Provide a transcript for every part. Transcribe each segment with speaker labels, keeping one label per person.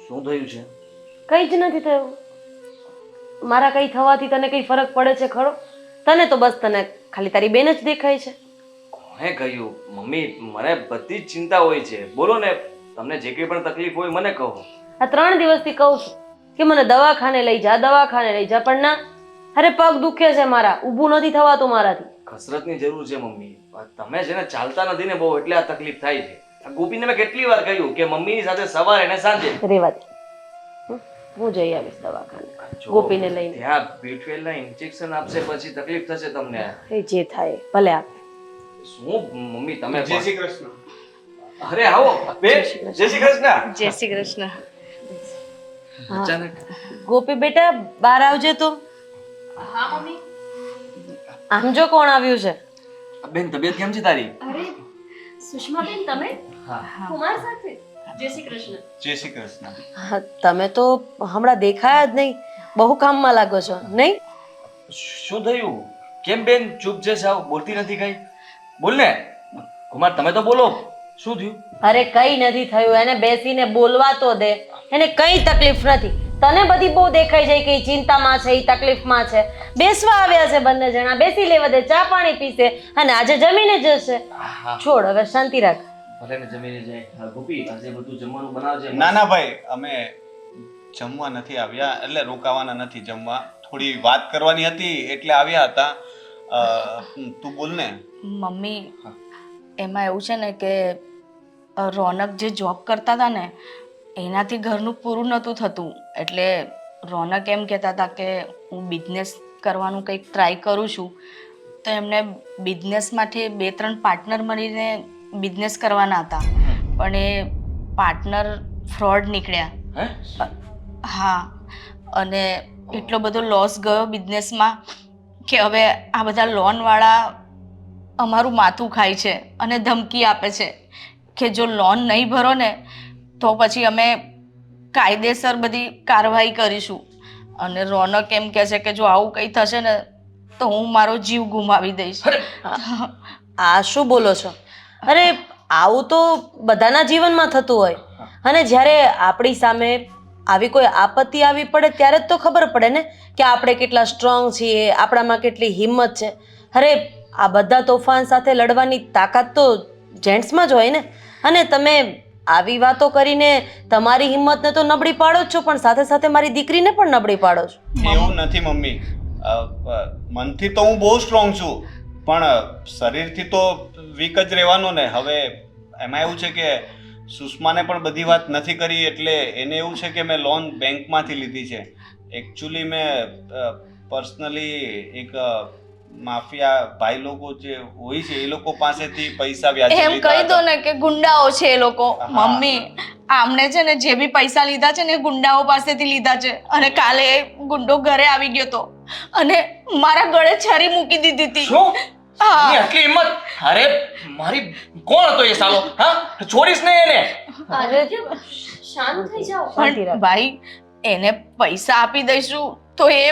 Speaker 1: શું થયું છે?
Speaker 2: કંઈ જ નથી થયું. મારા કંઈ થવાથી તને કંઈ ફરક પડે છે ખરો? તને તો બસ તને ખાલી તારી બેન જ દેખાય છે.
Speaker 1: કોણે કહ્યું? મમ્મી, મને બધી જ ચિંતા હોય છે. બોલો ને, તમને જે કંઈ પણ તકલીફ હોય મને કહો.
Speaker 2: આ 3 દિવસથી કહું છું કે મને દવાખાને લઈ જા, દવાખાને લઈ જા, પણ ના. અરે પગ દુખે છે મારા, ઊભું નથી થવાતું મારાથી.
Speaker 1: કસરતની જરૂર છે મમ્મી. તમે છે ને ચાલતા નથી ને બહુ, એટલે આ તકલીફ થાય છે. આ ગોપીને મેં કેટલી વાર કહ્યું કે મમ્મીની સાથે સવારે ને સાંજે.
Speaker 2: રેવા દે. હું જઈ આવીશ દવાખાને
Speaker 1: જો,
Speaker 2: ગોપીને લઈને.
Speaker 1: ત્યાં B12 ના ઇન્જેક્શન આપશે પછી તકલીફ થશે તમને.
Speaker 2: એ જે થાય ભલે આપ.
Speaker 1: શું મમ્મી તમે
Speaker 3: જય શ્રી કૃષ્ણ.
Speaker 1: અરે આવો બેન. જય શ્રી કૃષ્ણ.
Speaker 4: જય શ્રી કૃષ્ણ.
Speaker 1: અચાનક
Speaker 2: ગોપી બેટા બહાર આવજે તો.
Speaker 4: હા મમ્મી.
Speaker 2: આમ જો કોણ આવ્યું છે.
Speaker 1: બેન તબિયત કેમ છે તારી?
Speaker 4: અરે સુષ્માબેન તમે
Speaker 1: હા.
Speaker 4: કુમાર સાથે. જય શ્રી કૃષ્ણ.
Speaker 3: જય શ્રી કૃષ્ણ.
Speaker 2: હા, તમે તો હમણાં દેખાયા જ નહીં. બહુ કામમાં લાગો છો નહીં?
Speaker 1: શું થયું? કેમ બેન ચૂપ છે સાવ? બોલતી નથી કઈ? બોલ ને કુમાર, તમે તો બોલો. શું થયું?
Speaker 2: અરે કઈ નથી થયું. એને બેસીને બોલવા તો દે. એને કઈ તકલીફ નથી. તને બધી બહુ દેખાઈ જાય કે ઈ ચિંતામાં છે, ઈ તકલીફમાં છે. બેસવા આવ્યા છે બંને જણા. બેસી લેવા દે, ચા પાણી પીશે અને આજે જમીને જશે.
Speaker 1: હા,
Speaker 2: છોડ, હવે શાંતિ રાખ.
Speaker 1: ભલે ને જમીને જાય. હા, ગોપી આજે બધું જમવાનું બનાવજે.
Speaker 3: ના ના ભાઈ, અમે જમવા નથી આવ્યા, એટલે રોકાવાના નથી જમવા. થોડી વાત કરવાની હતી એટલે આવ્યા હતા. તું બોલ ને.
Speaker 4: મમ્મી એમાં એવું છે ને કે રોનક જે જોબ કરતા હતા ને એનાથી ઘરનું પૂરું નહોતું થતું, એટલે રોનક એમ કહેતા હતા કે હું બિઝનેસ કરવાનું કંઈક ટ્રાય કરું છું. તો એમને બિઝનેસ માટે 2-3 પાર્ટનર મળીને બિઝનેસ કરવાના હતા, પણ એ પાર્ટનર ફ્રોડ નીકળ્યા.
Speaker 1: હે?
Speaker 4: હા, અને એટલો બધો લોસ ગયો બિઝનેસમાં કે હવે આ બધા લોનવાળા અમારું માથું ખાય છે અને ધમકી આપે છે કે જો લોન નહીં ભરો ને તો પછી અમે કાયદેસર બધી કાર્યવાહી કરીશું. અને રોનક એમ કહે છે કે જો આવું કંઈ થશે ને તો હું મારો જીવ ગુમાવી દઈશ.
Speaker 2: આ શું બોલો છો? અરે આવું તો બધાના જીવનમાં થતું હોય. અને જ્યારે આપણી સામે આવી કોઈ આપત્તિ આવી પડે ત્યારે જ તો ખબર પડે ને કે આપણે કેટલા સ્ટ્રોંગ છીએ, આપણામાં કેટલી હિંમત છે. અરે આ બધા તોફાન સાથે લડવાની તાકાત તો જેન્ટ્સમાં જ હોય ને. અને તમે આવી વાતો કરીને તમારી હિંમતને તો નબળી પાડો જ છો, પણ સાથે સાથે મારી દીકરીને પણ નબળી પાડો છો.
Speaker 3: એવું નથી મમ્મી. મનથી તો હું બહુ સ્ટ્રોંગ છું, પણ શરીરથી તો વીક જ રહેવાનું ને. હવે એમાં એવું છે કે સુષ્માને પણ બધી વાત નથી કરી, એટલે એને એવું છે કે મેં લોન બેંકમાંથી લીધી છે. એકચ્યુઅલી મેં પર્સનલી એક માફિયા ભાઈ લોકો જે હોય છે એ લોકો પાસેથી પૈસા વ્યાજે
Speaker 4: એમ
Speaker 3: લીધા
Speaker 4: કહી દો
Speaker 3: હતા.
Speaker 4: ને કે ગુંડાઓ છે એ લોકો.
Speaker 3: હા.
Speaker 4: મમ્મી આમને છે ને જે બી પૈસા લીધા છે ને એ ગુંડાઓ પાસેથી લીધા છે. અને કાલે એ ગુંડો ઘરે આવી ગયો તો અને મારા ગળે છરી મૂકી દીધી હતી.
Speaker 1: શું?
Speaker 4: હા.
Speaker 1: એની આટલી હિંમત? અરે મારી કોણ હતો એ સાલો? હા, છોડીશ ને એને.
Speaker 2: અરે
Speaker 4: શાંત થઈ જાઓ.
Speaker 2: શાંતિ
Speaker 4: પણ
Speaker 2: રાખ.
Speaker 4: ભાઈ એને પૈસા આપી દઈશું તો એ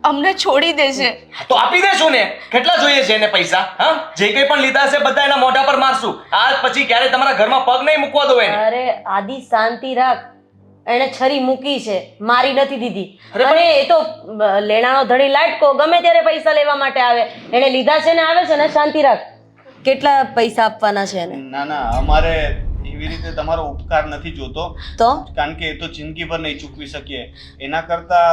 Speaker 4: અમને છોડી દેશે.
Speaker 1: તો આપી દેશું ને. કેટલા જોઈએ છે એને પૈસા? હા, જે કંઈ પણ લીધા છે બધા એના મોઢા પર મારશું. આજ પછી ક્યારે તમારા ઘરમાં પગ નહીં મૂકવા દો એને.
Speaker 2: અરે આદિ શાંતિ રાખ. એને છરી મૂકી છે, મારી નથી દીધી.
Speaker 1: અરે
Speaker 2: અને એ તો લેણાનો ધણી લાટકો ગમે ત્યારે પૈસા લેવા માટે આવે. એને લીધા છે ને આવે છે ને. શાંતિ રાખ. કેટલા પૈસા આપવાના છે એને?
Speaker 3: ના ના, અમારે એવી રીતે તમારો ઉપકાર નથી જોતો,
Speaker 2: તો
Speaker 3: કારણ કે એ તો જિંદગીભર નહીં ચૂકવી શકીએ. એના કરતા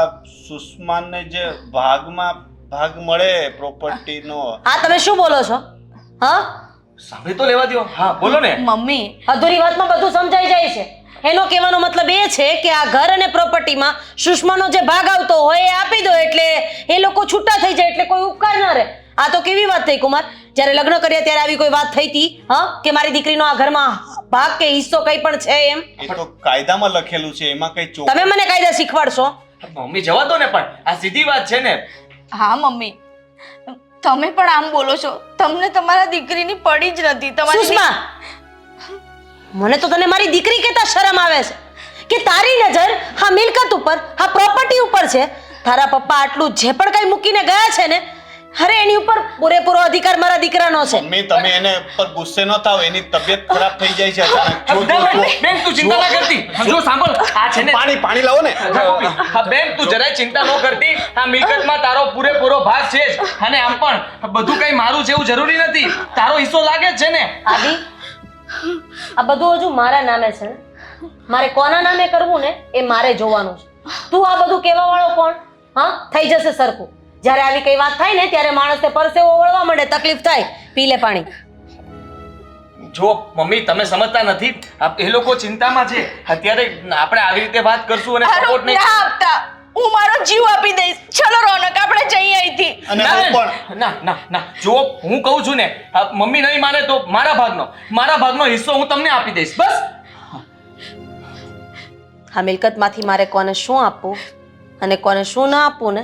Speaker 3: સુષ્માને જે ભાગ મળે પ્રોપર્ટીનો.
Speaker 2: આ તમે શું બોલો છો? હા,
Speaker 1: સાંભળી તો લેવા દ્યો. હા બોલો ને.
Speaker 4: મમ્મી
Speaker 2: અધૂરી વાતમાં બધું સમજાઈ જાય છે. એનો કહેવાનો મતલબ એ છે કે આ ઘર અને પ્રોપર્ટીમાં સુષ્માનો જે ભાગ આવતો હોય એ આપી દો, એટલે એ લોકો છૂટા થઈ જાય, એટલે કોઈ ઉપકાર ન રહે. આ તો કેવી વાત થઈ કુમાર? જ્યારે લગ્ન કર્યા ત્યારે આવી કોઈ વાત થઈ હતી? હા, કે મારી દીકરીનો આ ઘરમાં ભાગ કે હિસ્સો કંઈ પણ છે એમ?
Speaker 3: એ તો કાયદામાં લખેલું છે, એમાં કઈ ચોક.
Speaker 2: તમે મને કાયદા શીખવાડશો?
Speaker 1: મમ્મી જવા દો ને, પણ આ સીધી વાત છે ને.
Speaker 4: હા મમ્મી તમે પણ આમ બોલો છો. તમને તમારા દીકરીની પડી જ નથી. તમારી
Speaker 2: સુષ્મા, મને તો તને મારી દીકરી કહેતા શરમ આવે છે કે તારી નજર આ મિલકત ઉપર, આ પ્રોપર્ટી ઉપર છે. તારા પપ્પા આટલું જે પણ કઈ મૂકીને ગયા છે ને, અરે એની ઉપર પૂરેપૂરો અધિકાર મારા દીકરાનો છે.
Speaker 3: મમ્મી તમે એને પર ગુસ્સે ન થાવ, એની તબિયત ખરાબ થઈ જાય છે અચાનક. જો, જો, જો.
Speaker 1: બેન તું ચિંતા ના કરતી. જો સાંભળ, આ છે ને
Speaker 3: પાણી લાવો ને.
Speaker 1: હા બેન તું જરાય ચિંતા ન કરતી. આ મિલકતમાં તારો પૂરેપૂરો ભાગ છે જ. અને આમ પણ બધું કઈ મારું છે એવું જરૂરી નથી. તારો હિસ્સો લાગે જ છે ને.
Speaker 2: આદિ, આ બધું હજુ મારા નામે છે ને. મારે કોના નામે કરવું ને એ મારે જોવાનું છે. તું આ બધું કહેવા વાળો કોણ? હા, થઈ જશે સરખું. જ્યારે આવી કઈ વાત થાય ને ત્યારે માણસને પરસેવો વળવા માંડે, તકલીફ થાય. પી લે પાણી.
Speaker 1: જો મમ્મી તમે સમજતા નથી. એ લોકો ચિંતામાં છે અત્યારે. આપણે આવી રીતે વાત કરશું અને
Speaker 4: આરોપ
Speaker 1: સપોર્ટ નહીં.
Speaker 4: ના આપતા, હું મારો જીવ આપી દઈશ. ચલો રોનક, આપણે જઈએ અહીંથી.
Speaker 3: અને
Speaker 1: ના,
Speaker 3: હું પણ
Speaker 1: ના ના ના જો હું કહું છું ને, મમ્મી નહીં માને તો મારા ભાગનો હિસ્સો હું તમને આપી દઈશ બસ.
Speaker 2: આ મિલકતમાંથી મારે કોને શું આપવું અને કોને શું ના આપવું ને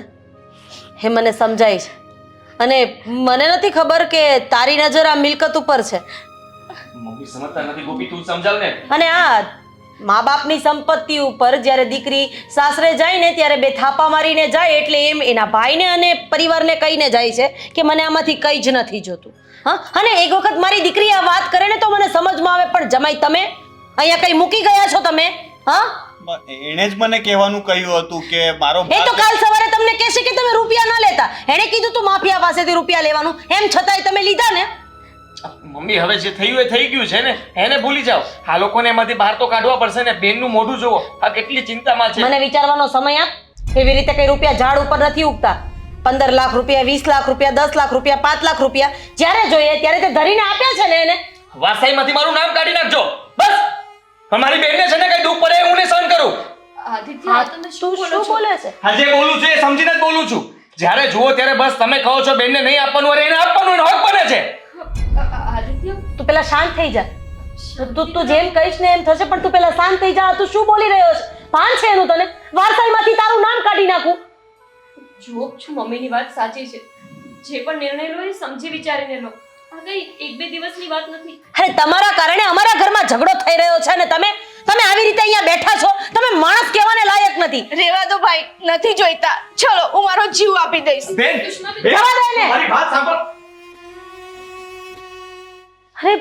Speaker 2: એ મને સમજાય છે. અને મને નથી ખબર કે તારી નજર આ મિલકત ઉપર છે.
Speaker 1: મમ્મી સમજતા નથી ગોપી, તું સમજાવ ને.
Speaker 2: અને આ મા બાપની સંપત્તિ ઉપર જ્યારે દીકરી સાસરે જાય ને ત્યારે બે થાપા મારીને જાય, એટલે એમ એના ભાઈને અને પરિવારને કહીને જાય છે કે મને આમાંથી કંઈ જ નથી જોતું. હા, અને એક વખત મારી દીકરી આ વાત કરે ને તો મને સમજમાં આવે, પણ જમાઈ તમે અહીંયા કઈ મૂકી ગયા છો તમે? હા,
Speaker 3: એણે જ મને કહેવાનું કહ્યું હતું કે મારો
Speaker 2: એ તો કાલ સવારે તમને કહેશે કે તમે રૂપિયા ના લેતા. એણે કીધું તું માફિયા પાસેથી રૂપિયા લેવાનું, એમ છતાંય તમે લીધા ને.
Speaker 1: મમ્મી હવે જે થયું એ થઈ ગયું છે ને, એને ભૂલી જાઓ. આ લોકોને એમાંથી બહાર તો કાઢવા પડશે ને. બેનનું મોઢું જુઓ, આ કેટલી ચિંતામાં છે.
Speaker 2: મને વિચારવાનો સમય આપ. એવી રીતે કઈ રૂપિયા ઝાડ ઉપર નથી ઉગતા. 15 લાખ રૂપિયા, 20 લાખ રૂપિયા, 10 લાખ રૂપિયા, 5 લાખ રૂપિયા જ્યારે જોઈએ ત્યારે તે ધરીને આપ્યા છે ને એને.
Speaker 1: વાસાઈમાંથી મારું નામ કાઢી નાખજો બસ. મારી બેનને છે ને કઈ દુઃખ પડે હું નહીં સહન કરું.
Speaker 4: આદિત્ય, તમે
Speaker 2: તું શું બોલે છે?
Speaker 1: આજે બોલું છું એ સમજીને જ બોલું છું. જ્યારે જુઓ ત્યારે બસ તમે કહો છો બેનને નહીં આપવાનું, અરે એને આપવાનું, એનો હક બને છે.
Speaker 4: આદિત્ય,
Speaker 2: તું પેલા શાંત થઈ જા. તું જેમ કહીશ ને એમ થશે, પણ તું પેલા શાંત થઈ જા. તું શું બોલી રહ્યો છે? ભાન છે એનું તને? વારસાઈમાંથી તારું નામ કાઢી નાખું.
Speaker 5: જુઓ છું, મમ્મીની વાત સાચી છે. જે પણ નિર્ણય લો એ સમજી વિચારીને લો. આ કઈ એક બે દિવસની વાત નથી.
Speaker 2: અરે તમારા કારણે અમારા ઘરમાં ઝઘડો થઈ રહ્યો છે ને તમે આવી રીતે અહીંયા બેઠા છો. તમે માણસ કહેવાને લાયક નથી.
Speaker 4: રેવા દો ભાઈ, નથી જોઈતા. ચલો, હું મારો જીવ આપી દઈશ.
Speaker 1: બેન,
Speaker 5: કૃષ્ણાબેન,
Speaker 2: જવા દે ને.
Speaker 1: મારી વાત સાંભળ.
Speaker 2: અરે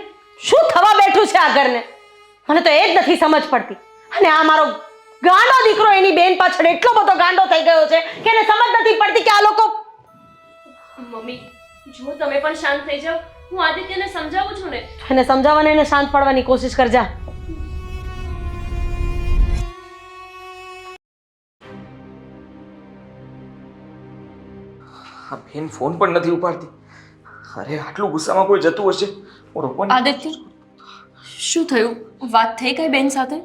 Speaker 2: શું થવા બેઠું છે આ ઘરને? મને તો એ જ નથી સમજ પડતી. અને આ મારો ગાંડો દીકરો એની બેન પાછળ એટલો બધો ગાંડો થઈ ગયો છે કે એને સમજ નથી પડતી કે આ લોકો.
Speaker 5: મમ્મી જુઓ, તમે પણ શાંત થઈ જાઓ. હું આદિત્યને સમજાવું છું ને.
Speaker 2: એને સમજાવવાની, એને શાંત પાડવાની કોશિશ કરજા.
Speaker 1: આ બેન ફોન પણ નથી ઉપાડતી. અરે આટલું ગુસ્સામાં કોઈ જતું હશે. ઓરો કોણ?
Speaker 5: આદિત્ય, શું થયું? વાત થઈ કઈ બેન સાથે?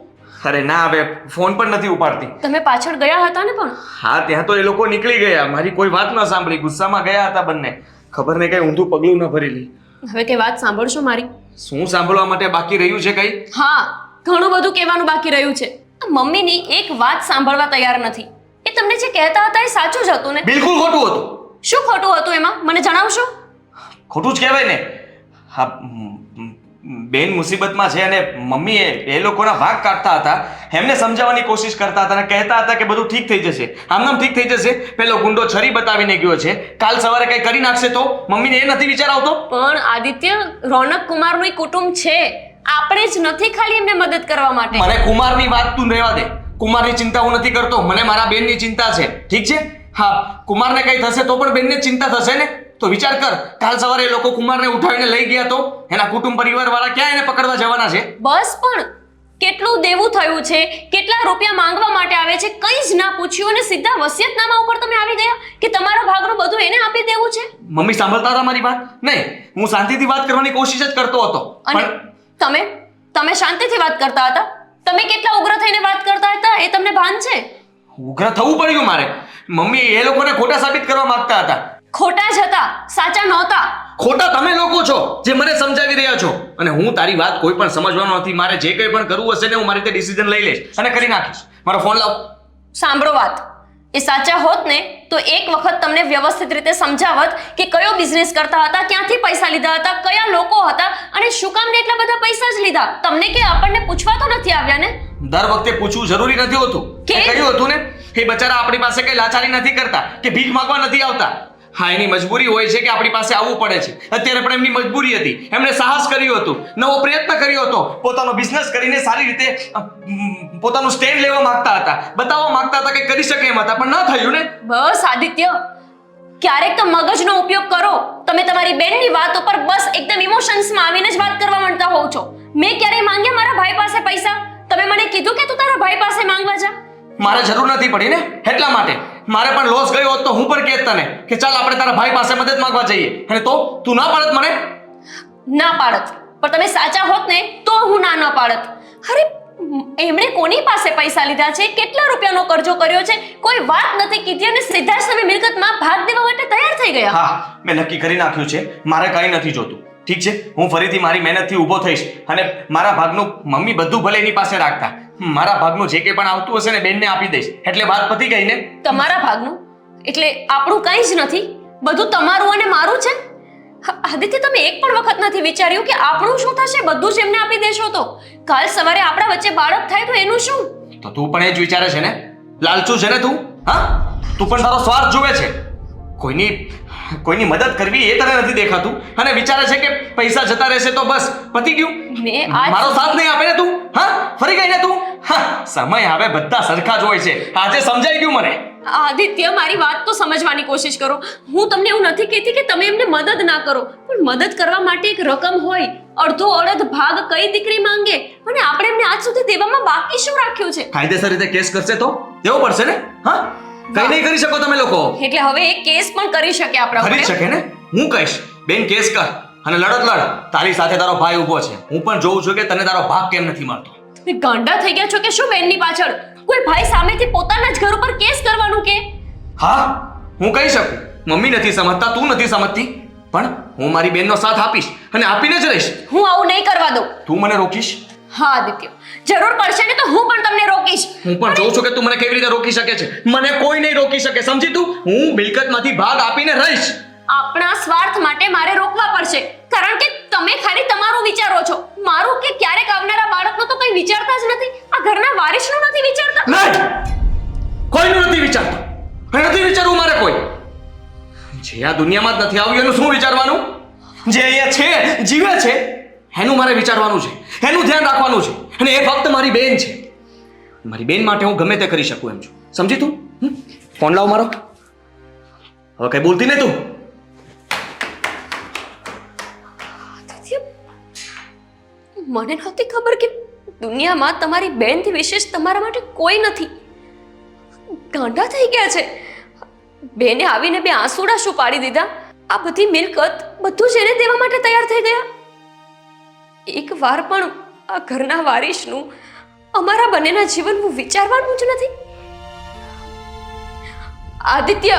Speaker 1: અરે ના, હવે ફોન પણ નથી ઉપાડતી.
Speaker 5: તમે પાછળ ગયા હતા ને? પણ
Speaker 1: હા, ત્યાં તો એ લોકો નીકળી ગયા. મારી કોઈ વાત ન સાંભળી. ગુસ્સામાં ગયા હતા બંને. ખબર નહીં કઈ ઊંધું પગલું ન ભરી લે.
Speaker 5: હવે કઈ વાત સાંભળશો મારી?
Speaker 1: શું સાંભળવા માટે બાકી રહ્યું છે કઈ?
Speaker 5: હા, ઘણું બધું કહેવાનું બાકી રહ્યું છે. મમ્મીની એક વાત સાંભળવા તૈયાર નથી. એ તમને જે કહેતા હતા એ સાચું જ હતું ને?
Speaker 1: બિલકુલ ખોટું હતું.
Speaker 5: શું ખોટું હતું એમાં? મને જણાવશો?
Speaker 1: ખોટું જ કહેવાય ને. હા, બેન મુસીબતમાં છે અને મમ્મી એ લોકોના ભાગ કાઢતા હતા. એમને સમજાવવાની કોશિશ કરતા હતા અને કહેતા હતા કે બધું ઠીક થઈ જશે, આમ ઠીક થઈ જશે. પેલો ગુંડો છરી બતાવીને ગયો છે, કાલ સવારે કઈ કરી નાખશે તો મમ્મીને એ નથી વિચાર આવતો?
Speaker 5: પણ આદિત્ય, રોનક કુમારનું ય કુટુંબ છે. આપણે જ નથી ખાલી એમને મદદ કરવા માટે.
Speaker 1: મને કુમારની વાત તું રહેવા દે. કુમારની ચિંતા હું નથી કરતો. મને મારા બેનની ચિંતા છે. ઠીક છે? હા, કુમારને કઈ થશે તો પણ બેનને ચિંતા થશે ને. તો વિચાર કર, કાલ સવારે એ લોકો કુમારને ઉઠાવીને લઈ ગયા તો એના કુટુંબ પરિવાર વાળા ક્યાં એને પકડવા જવાના છે?
Speaker 5: બસ, પણ કેટલું દેવું થયું છે, કેટલા રૂપિયા માંગવા માટે આવે છે, કંઈ જ ના પૂછ્યું અને સીધા વસિયતનામા ઉપર તમે આવી ગયા કે તમારા ભાગનું બધું એને આપી દેવું છે.
Speaker 1: મમ્મી સાંભળતા હતા મારી વાત? નહીં, હું શાંતિથી વાત કરવાની કોશિશ જ કરતો હતો.
Speaker 5: અને તમે શાંતિથી વાત કરતા હતા? તમે કેટલા ઉગ્ર થઈને વાત કરતા હતા એ તમને ભાન છે?
Speaker 1: ઉગ્ર થવું પડ્યું મારે. મમ્મી એ લોકોને ખોટા સાબિત કરવા માંગતા હતા.
Speaker 5: ખોટા જ હતા, સાચા નહોતા.
Speaker 1: ખોટા તમે લોકો છો જે મને સમજાવી રહ્યા છો. અને હું તારી વાત કોઈ પણ સમજવાનો નથી. મારે જે કંઈ પણ કરવું હશે ને હું મારી રીતે ડિસિઝન લઈ લઈશ અને કરી નાખીશ. મારો ફોન લાવ.
Speaker 5: સાંભળો વાત, એ સાચા હોત ને તો એક વખત તમને વ્યવસ્થિત રીતે સમજાવત કે કયો બિઝનેસ કરતા હતા, ક્યાંથી પૈસા લીધા હતા, કયા લોકો હતા અને શું કામને એટલા બધા પૈસા જ લીધા. તમને કે આપણને પૂછવા તો નથી આવ્યા ને?
Speaker 1: દર વખતે પૂછવું જરૂરી નથી હોતું.
Speaker 5: કે?
Speaker 1: કહ્યું હતું ને, એ બચારા આપણી પાસે કઈ લાચારી નથી કરતા કે ભીખ માંગવા નથી આવતા. હા, એની મજબૂરી હોય છે કે આપણી પાસે આવવું પડે છે. અત્યારે પણ એમની મજબૂરી હતી. એમણે સાહસ કર્યું હતું, નવો પ્રયત્ન કર્યો હતો, પોતાનો બિઝનેસ કરીને સારી રીતે પોતાનું સ્ટેન્ડ લેવા માંગતા હતા, બતાવવા માંગતા હતા કે કરી શકે એમ હતા, પણ ન થયું ને.
Speaker 5: બસ આદિત્ય, ક્યારેક તો મગજનો ઉપયોગ કરો. તમે તમારી બેનની વાત ઉપર બસ એકદમ ઇમોશન્સમાં આવીને જ વાત કરવા માંગતા હોવ છો. મેં ક્યારેય માંગ્યા મારા ભાઈ પાસે પૈસા? તમે મને કીધું કે તું તારા ભાઈ પાસે માંગવા જા.
Speaker 1: મારે જરૂર નથી પડી ને, એટલા માટે. મારે પણ લોસ ગયો હોત તો હું પણ કહેત તને કે ચાલ આપણે તારા ભાઈ પાસે મદદ માંગવા જઈએ, અને તો તું ના પાડત મને.
Speaker 5: ના પાડત, પણ તમે સાચા હોત ને તો હું ના પાડત. અરે એમણે કોની પાસે પૈસા લીધા છે, કેટલા રૂપિયાનો કરજો કર્યો છે, કોઈ વાત નથી કીધી અને સીધા જ તમે મિલકતમાં ભાગ દેવા માટે તૈયાર થઈ ગયા.
Speaker 1: હા, મેં નક્કી કરી નાખ્યું છે, મારે કંઈ નથી જોતું. ઠીક છે, હું ફરીથી મારી મહેનતથી ઊભો થઈશ અને મારા ભાગનું મમ્મી બધું ભલે એની પાસે રાખતા, મારા ભાગનું જે કંઈ પણ આવતું હશે ને બેનને આપી દઈશ, એટલે વાત પતી ગઈ ને.
Speaker 5: તમારા ભાગનું એટલે આપણું કંઈ જ નથી, બધું તમારું અને મારું છે. આદિત્ય, તમે એક પણ વખત નથી વિચાર્યું કે આપણું શું થશે? બધું જ એમને આપી દેશો તો કાલ સવારે આપણા વચ્ચે બાળક થાય તો એનું શું?
Speaker 1: તો તું પણ એ જ વિચારે છે ને? લાલચુ છે ને તું? હા, તું પણ તારો સ્વાર્થ જુએ છે. કોઈની મદદ કરવી એ તને નથી દેખાતું અને વિચારે છે કે પૈસા જતા રહેશે તો બસ પતી ગયું. મારો સાથ નહીં આપે ને તું? હા, ફરી ગઈ ને તું? હા, સમય આવે બધા સરખા જ હોય છે. આજે સમજાઈ ગયું મને.
Speaker 5: આદિત્ય, મારી વાત તો સમજવાની કોશિશ કરો. હું તમને એવું નથી કહેતી કે તમે એમને મદદ ના કરો, પણ મદદ કરવા માટે એક રકમ હોય, અડધો અડધ ભાગ કઈ દીકરી માંગે, અને આપણે એમને આજ સુધી દેવામાં બાકી શું રાખ્યું છે?
Speaker 1: કાયદેસર રીતે કેસ કરશે તો દેવું પડશે ને. હા, કઈ નહીં કરી શકો તમે લોકો.
Speaker 5: એટલે હવે એક કેસ પણ કરી શકે આપણા
Speaker 1: કરી
Speaker 5: ઉપર.
Speaker 1: શકે ને? હું કહીશ બેન કેસ કર અને લડ. તારી સાથે તારો ભાઈ ઊભો છે, હું પણ જોઉં છું કે તને તારો ભાગ કેમ નથી મળતો.
Speaker 5: તમે ગાંડા થઈ ગયા છો કે શું બેનની પાછળ? કોઈ ભાઈ સામેથી પોતાના જ ઘર ઉપર કેસ કરવાનું કે?
Speaker 1: હા, હું કહી શકું. મમ્મી નથી સમજતા, તું નથી સમજતી, પણ હું મારી બેનનો સાથ આપીશ અને આપીને જ રહીશ.
Speaker 5: હું આવું નહીં કરવા દઉં.
Speaker 1: તું મને રોકીશ?
Speaker 5: હા આદિત્ય, જરૂર પડશે ને તો હું પણ તમને રોકીશ.
Speaker 1: હું પણ જોઉં છું કે તું મને કેવી રીતે રોકી શકે છે. મને કોઈ નહીં રોકી શકે, સમજી તું? હું મિલકતમાંથી ભાગ આપીને રહીશ.
Speaker 5: આપણા સ્વાર્થ માટે મારે રોકવા પડશે, કારણ કે તમે ખાલી તમારું વિચારો છો. મારું કે ક્યારેક આવનારા બાળકનું તો કંઈ વિચારતા જ નથી. આ ઘરના વારિસનું નથી વિચારતા.
Speaker 1: નહીં, કોઈનું નથી વિચારતો. નથી વિચારવું મારે કોઈ. જે આ દુનિયામાં જ નથી આવ્યું એનું શું વિચારવાનું? જે અહીંયા છે, જીવે છે, એનું મારે વિચારવાનું છે, એનું ધ્યાન રાખવાનું છે, અને એ ફક્ત મારી બેન છે. મારી બેન માટે હું ગમે તે કરી શકું એમ છું, સમજી તું? ફોન લાવ મારો. હવે કઈ બોલતી નહીં તું.
Speaker 5: મને નહોતી ખબર કે દુનિયામાં તમારી બેનથી વિશેષ તમારા માટે કોઈ નથી. ગાંડા થઈ ગયા છે. બેને આવીને બે આંસુડા શું પાડી દીધા. આ બધી મિલકત બધું જ એને દેવા માટે તૈયાર થઈ ગયા. એક વાર પણ આ ઘરના વારિસનું, અમારા બંનેના જીવનનું વિચારવાનું જ નથી. આદિત્ય,